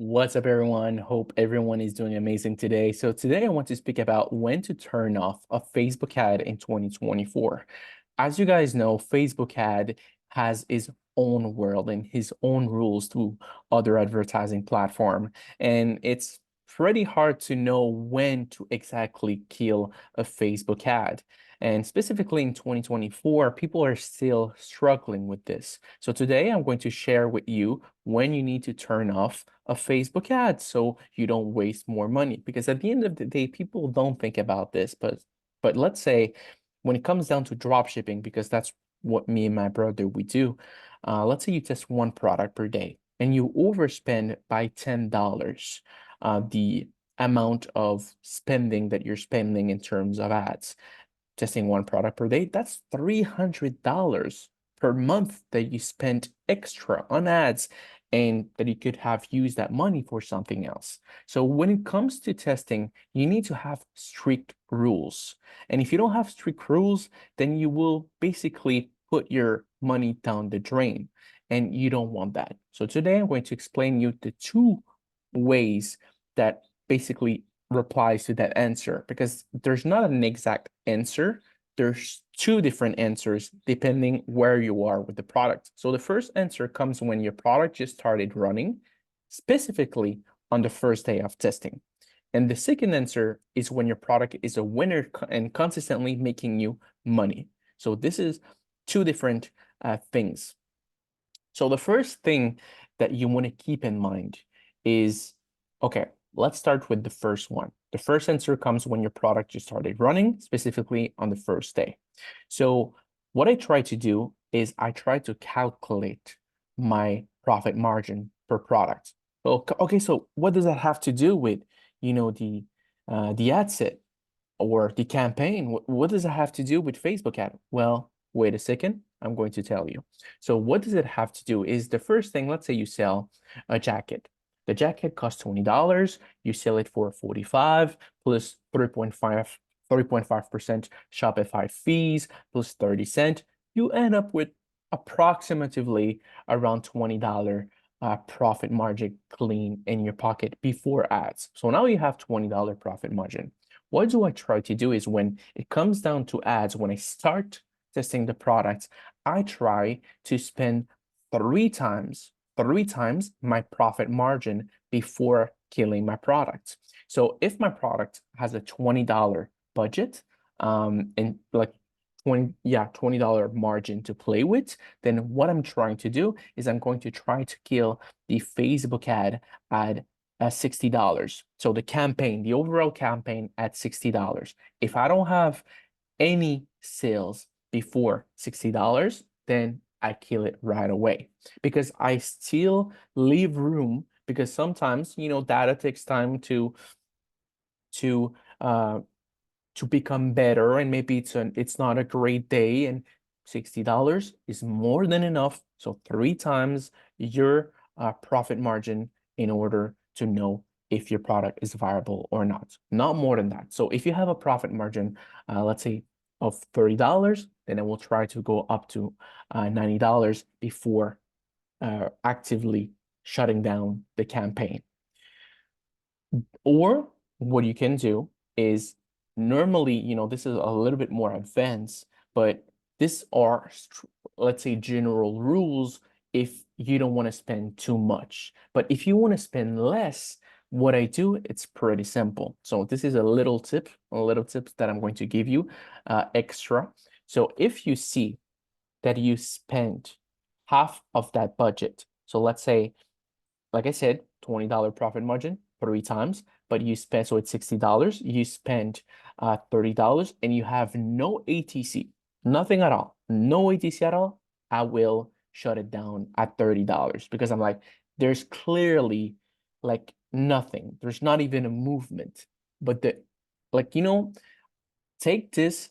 What's up, everyone? Hope everyone is doing amazing today. So today I want to speak about when to turn off a Facebook ad in 2024. As you guys know, Facebook ad has its own world and his own rules to other advertising platform. And it's pretty hard to know when to exactly kill a Facebook ad. And specifically in 2024, people are still struggling with this. So today I'm going to share with you when you need to turn off a Facebook ad so you don't waste more money. Because at the end of the day, people don't think about this. But let's say when it comes down to drop shipping, because that's what me and my brother we do, let's say you test one product per day and you overspend by $10, the amount of spending that you're spending in terms of ads testing one product per day, that's $300 per month that you spent extra on ads and that you could have used that money for something else. So when it comes to testing, you need to have strict rules. And if you don't have strict rules, then you will basically put your money down the drain, and you don't want that. So today I'm going to explain you the two ways that basically replies to that answer, because there's not an exact answer. There's two different answers depending where you are with the product. So the first answer comes when your product just started running, specifically on the first day of testing. And the second answer is when your product is a winner and consistently making you money. So this is two different things. So the first thing that you want to keep in mind is, okay, let's start with the first one. The first answer comes when your product just started running, specifically on the first day. So what I try to do is I try to calculate my profit margin per product. Okay, so what does that have to do with, the ad set or the campaign? What does it have to do with Facebook ad? Well, wait a second. I'm going to tell you. So what does it have to do is the first thing, let's say you sell a jacket. The jacket costs $20. You sell it for 45 plus 3.5% Shopify fees plus 30 cents. You end up with approximately around $20 profit margin clean in your pocket before ads. So now you have $20 profit margin. What do I try to do is when it comes down to ads, when I start testing the products, I try to spend three times my profit margin before killing my product. So if my product has a $20 budget, and like $20 margin to play with, then what I'm trying to do is I'm going to try to kill the Facebook ad at $60. So the campaign, the overall campaign at $60. If I don't have any sales before $60, then I kill it right away, because I still leave room, because sometimes, data takes time to uh to become better, and maybe it's not a great day, and $60 is more than enough. So three times your profit margin in order to know if your product is viable or not more than that. So if you have a profit margin, let's say of $30, then I will try to go up to $90 before actively shutting down the campaign. Or what you can do is, normally, this is a little bit more advanced, but these are, let's say, general rules if you don't want to spend too much. But if you want to spend less, what I do, it's pretty simple. So this is a little tips that I'm going to give you extra. So if you see that you spend half of that budget, so let's say, like I said, $20 profit margin three times, but you spend, so it's $60. You spend $30 and you have no ATC, nothing at all, no ATC at all. I will shut it down at $30, because I'm like, there's clearly like nothing. There's not even a movement. But like, take this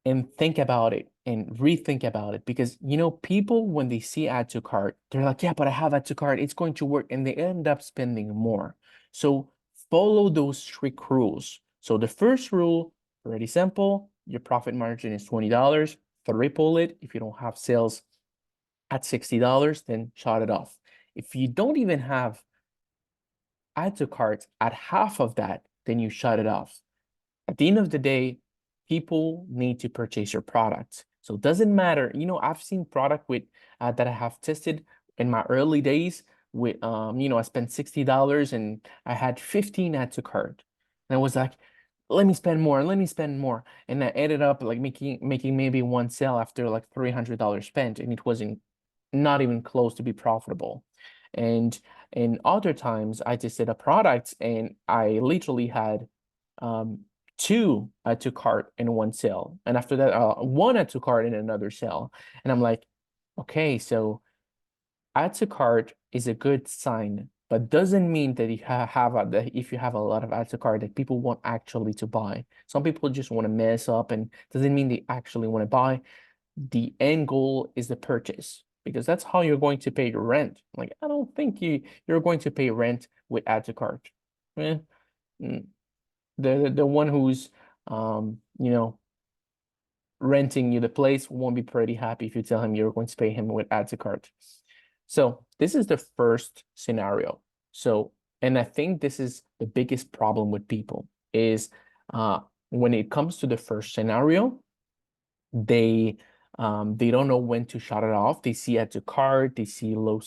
and think about it and rethink about it, because people, when they see add to cart, they're like, yeah, but I have add to cart, it's going to work, and they end up spending more. So follow those strict rules. So the first rule, pretty simple: your profit margin is $20. Triple it. If you don't have sales at $60, then shut it off. If you don't even have add to cart at half of that, then you shut it off. At the end of the day, people need to purchase your product. So it doesn't matter. I've seen product with that I have tested in my early days with I spent $60 and I had 15 add to cart. And I was like, let me spend more, let me spend more. And I ended up like making maybe one sale after like $300 spent, and it wasn't not even close to be profitable. And in other times, I tested a product and I literally had um, two add to cart in one sale. And after that, one add to cart in another sale. And I'm like, okay, so add to cart is a good sign, but doesn't mean that that if you have a lot of add to cart that people want actually to buy. Some people just want to mess up, and doesn't mean they actually want to buy. The end goal is the purchase, because that's how you're going to pay your rent. Like, I don't think you're going to pay rent with add to cart. Eh, mm, the one who's renting you the place won't be pretty happy if you tell him you're going to pay him with add to cart. So this is the first scenario. So, and I think this is the biggest problem with people is when it comes to the first scenario, they don't know when to shut it off. They see add to cart, they see low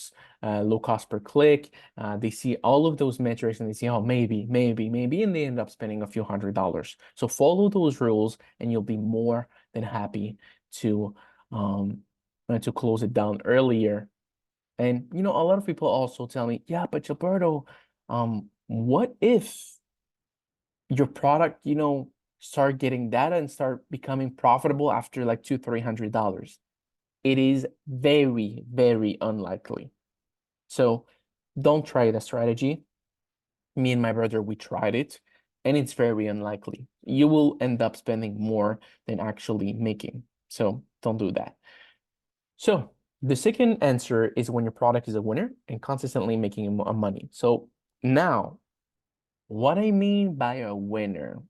cost per click, they see all of those metrics and they see, oh, maybe, and they end up spending a few $100s. So follow those rules and you'll be more than happy to close it down earlier. And a lot of people also tell me, yeah, but Gilberto, what if your product, start getting data and start becoming profitable after like $200-300? It is very, very unlikely. So don't try the strategy. Me and my brother, we tried it, and it's very unlikely. You will end up spending more than actually making. So don't do that. So the second answer is when your product is a winner and consistently making money. So now, what I mean by a winner,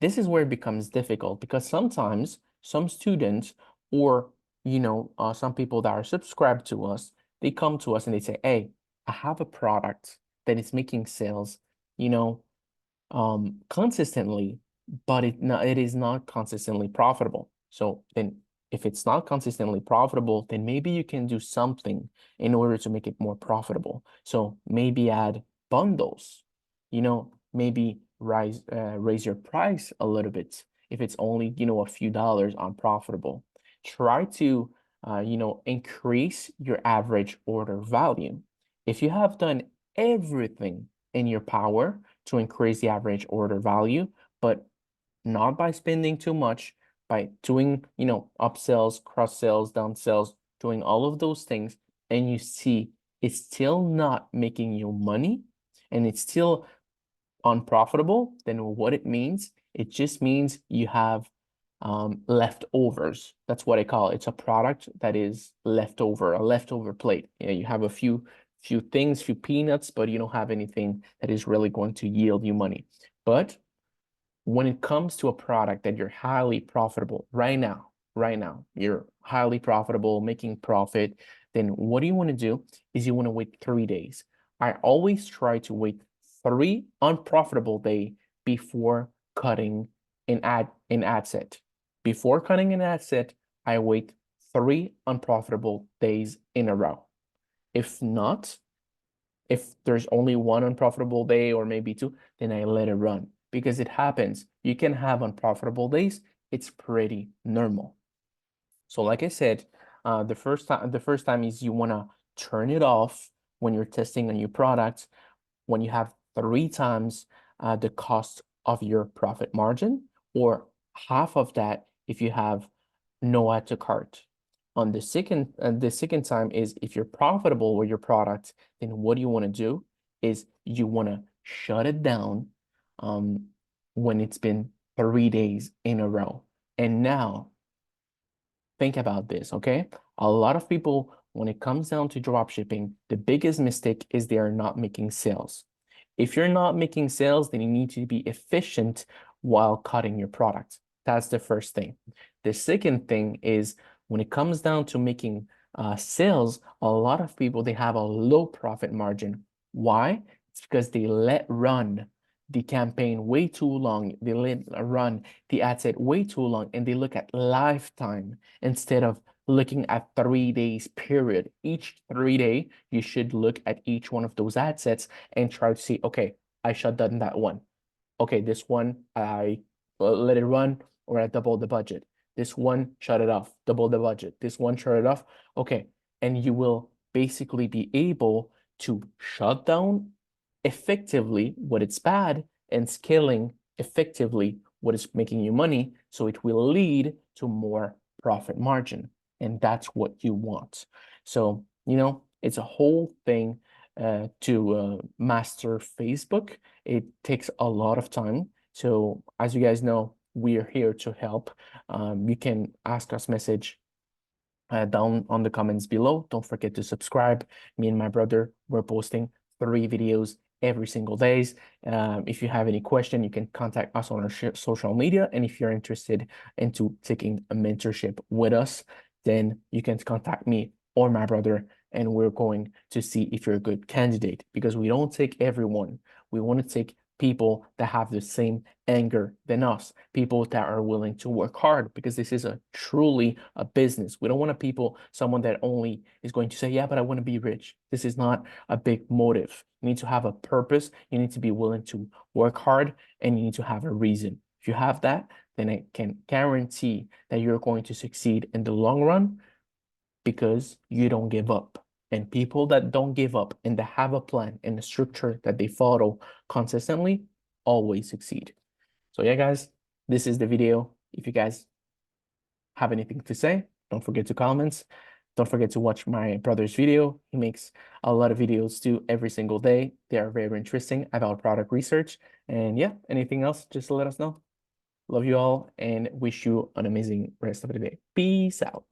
this is where it becomes difficult, because sometimes some students or some people that are subscribed to us, they come to us and they say, hey, I have a product that is making sales, you know, consistently, but it is not consistently profitable. So then if it's not consistently profitable, then maybe you can do something in order to make it more profitable. So maybe add bundles, maybe raise your price a little bit if it's only, a few dollars unprofitable. Try to increase your average order value. If you have done everything in your power to increase the average order value, but not by spending too much, by doing, upsells, cross sells, down sells, doing all of those things, and you see it's still not making you money and it's still unprofitable, then what it just means you have leftovers. That's what I call it. It's a product that is leftover, a leftover plate. You have a few things, few peanuts, but you don't have anything that is really going to yield you money. But when it comes to a product that you're highly profitable right now, you're highly profitable, making profit, then what you want to do is you want to wait 3 days. I always try to wait 3 unprofitable days before cutting an ad set. Before cutting an ad set, I wait 3 unprofitable days in a row. If not, if there's only one unprofitable day or maybe 2, then I let it run, because it happens. You can have unprofitable days. It's pretty normal. So like I said, the first time is you want to turn it off when you're testing a new product, when you have 3 times the cost of your profit margin, or half of that if you have no add to cart. On the second time is if you're profitable with your product, then what you want to do is you want to shut it down when it's been 3 days in a row. And now think about this, okay? A lot of people, when it comes down to drop shipping, the biggest mistake is they are not making sales. If you're not making sales, then you need to be efficient while cutting your product. That's the first thing. The second thing is when it comes down to making sales, a lot of people, they have a low profit margin. Why? It's because they let run the campaign way too long. They let run the ad set way too long, and they look at lifetime instead of looking at 3 days period. Each 3 day, you should look at each one of those ad sets and try to see, okay, I shut down that one. Okay, this one, I let it run or I double the budget. This one, shut it off, double the budget. This one, shut it off. Okay, and you will basically be able to shut down effectively what it's bad and scaling effectively what is making you money. So it will lead to more profit margin. And that's what you want. So, it's a whole thing to master Facebook. It takes a lot of time. So as you guys know, we are here to help. You can ask us message down on the comments below. Don't forget to subscribe. Me and my brother, we're posting 3 videos every single days. If you have any question, you can contact us on our social media. And if you're interested into taking a mentorship with us, then you can contact me or my brother, and we're going to see if you're a good candidate, because we don't take everyone. We want to take people that have the same anger than us, people that are willing to work hard, because this is truly a business. We don't want someone that only is going to say, yeah, but I want to be rich. This is not a big motive. You need to have a purpose. You need to be willing to work hard, and you need to have a reason. If you have that, then I can guarantee that you're going to succeed in the long run, because you don't give up. And people that don't give up and that have a plan and a structure that they follow consistently always succeed. So yeah, guys, this is the video. If you guys have anything to say, don't forget to comment. Don't forget to watch my brother's video. He makes a lot of videos too every single day. They are very interesting about product research. And yeah, anything else, just let us know. Love you all and wish you an amazing rest of the day. Peace out.